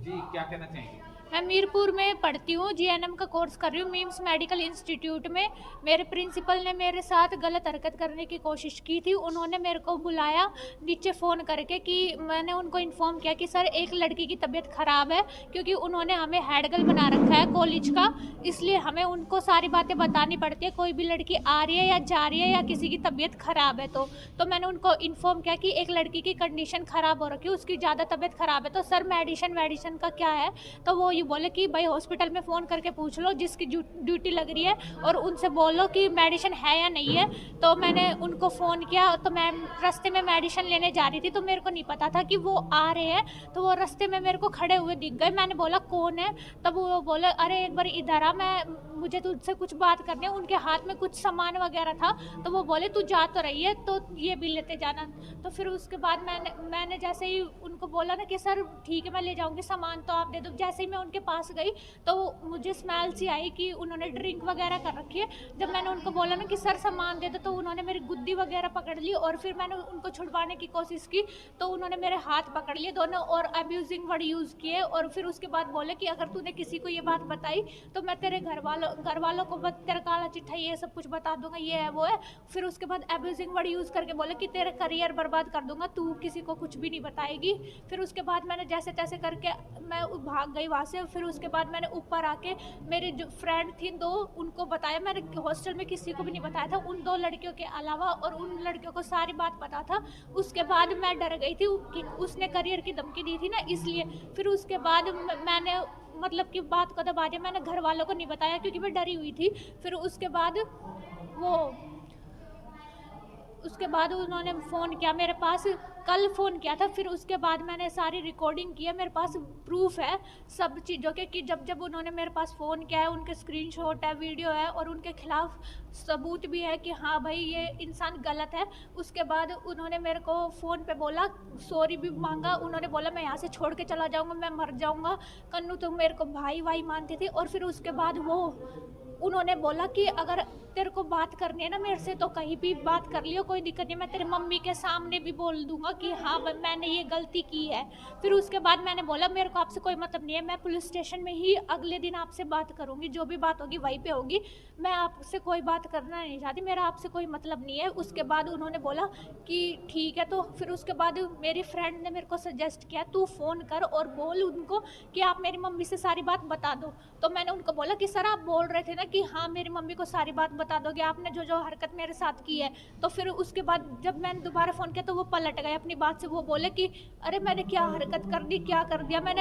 जी, क्या कहना चाहेंगे? मैं मीरपुर में पढ़ती हूँ, जीएनएम का कोर्स कर रही हूँ मिम्स मेडिकल इंस्टीट्यूट में। मेरे प्रिंसिपल ने मेरे साथ गलत हरकत करने की कोशिश की थी। उन्होंने मेरे को बुलाया नीचे फ़ोन करके कि मैंने उनको इन्फॉर्म किया कि सर एक लड़की की तबीयत ख़राब है, क्योंकि उन्होंने हमें हेड गर्ल बना रखा है कॉलेज का, इसलिए हमें उनको सारी बातें बतानी पड़ती है। कोई भी लड़की आ रही है या जा रही है या किसी की तबीयत ख़राब है तो मैंने उनको इन्फॉर्म किया कि एक लड़की की कंडीशन ख़राब हो रखी है, उसकी ज़्यादा तबीयत ख़राब है, तो सर मेडिसिन का क्या है। तो वो ये बोले कि भाई हॉस्पिटल में फ़ोन करके पूछ लो जिसकी ड्यूटी लग रही है, और उनसे बोलो कि मेडिसिन है या नहीं है। तो मैंने उनको फ़ोन किया, तो मैं रास्ते में मेडिसिन लेने जा रही थी, तो मेरे को नहीं पता था कि वो आ रहे हैं। तो वो रास्ते में मेरे को खड़े हुए दिख गए। मैंने बोला कौन है। तब वो बोले अरे एक बार इधर आ, मुझे तुझसे कुछ बात करनी है। उनके हाथ में कुछ सामान वगैरह था, तो वो बोले तू जा तो रही है तो ये भी लेते जाना। तो फिर उसके बाद मैंने जैसे ही उनको बोला ना कि सर ठीक है मैं ले जाऊंगी, सामान तो आप दे दो। जैसे ही मैं उनके पास गई तो मुझे स्मेल सी आई कि उन्होंने ड्रिंक वगैरह कर रखी है। जब मैंने उनको बोला ना कि सर सामान दे दो, तो उन्होंने मेरी गुद्दी वगैरह पकड़ ली, और फिर मैंने उनको छुड़वाने की कोशिश की तो उन्होंने मेरे हाथ पकड़ लिए दोनों और अब्यूजिंग वर्ड यूज़ किए। और फिर उसके बाद बोले कि अगर तूने किसी को ये बात बताई तो मैं तेरे घर वालों को तेरा काला चिट्ठा ये सब कुछ बता दूंगा, ये है वो है। फिर उसके बाद अब्यूजिंग वर्ड यूज़ करके बोले कि तेरा करियर बर्बाद कर दूंगा, तू किसी को कुछ भी नहीं बताएगी। फिर उसके बाद मैंने जैसे तैसे करके मैं भाग गई वहाँ से। फिर उसके बाद मैंने ऊपर आके मेरी जो फ्रेंड थी दो, उनको बताया। मैंने हॉस्टल में किसी को भी नहीं बताया था उन दो लड़कियों के अलावा, और उन लड़कियों को सारी बात पता था। उसके बाद मैं डर गई थी कि उसने करियर की धमकी दी थी ना, इसलिए। फिर उसके बाद मैंने मतलब कि बात को दबा दिया, मैंने घर वालों को नहीं बताया क्योंकि मैं डरी हुई थी। फिर वो उसके बाद उन्होंने फ़ोन किया मेरे पास, कल फ़ोन किया था। फिर उसके बाद मैंने सारी रिकॉर्डिंग की है, मेरे पास प्रूफ है सब चीज़ों के कि जब जब उन्होंने मेरे पास फ़ोन किया है, उनके स्क्रीनशॉट है, वीडियो है, और उनके खिलाफ सबूत भी है कि हाँ भाई ये इंसान गलत है। उसके बाद उन्होंने मेरे को फ़ोन पे बोला, सॉरी भी मांगा। उन्होंने बोला मैं यहाँ से छोड़ के चला जाऊँगा, मैं मर जाऊँगा, कन्नू तुम मेरे को भाई भाई मानती थी। और फिर उसके बाद उन्होंने बोला कि अगर तेरे को बात करनी है ना मेरे से तो कहीं भी बात कर लियो, कोई दिक्कत नहीं, मैं तेरे मम्मी के सामने भी बोल दूंगा कि हाँ मैंने ये गलती की है। फिर उसके बाद मैंने बोला मेरे को आपसे कोई मतलब नहीं है, मैं पुलिस स्टेशन में ही अगले दिन आपसे बात करूंगी, जो भी बात होगी वहीं पे होगी, मैं आपसे कोई बात करना नहीं चाहती, मेरा आपसे कोई मतलब नहीं है। उसके बाद उन्होंने बोला कि ठीक है। तो फिर उसके बाद मेरी फ्रेंड ने मेरे को सजेस्ट किया तू फ़ोन कर और बोल उनको कि आप मेरी मम्मी से सारी बात बता दो। तो मैंने उनको बोला कि सर आप बोल रहे थे ना कि हाँ मेरी मम्मी को सारी बात बता दोगे, आपने जो जो हरकत मेरे साथ की है। तो फिर उसके बाद जब मैंने दोबारा फ़ोन किया तो वो पलट गए अपनी बात से। वो बोले कि अरे मैंने क्या हरकत कर दी, क्या कर दिया।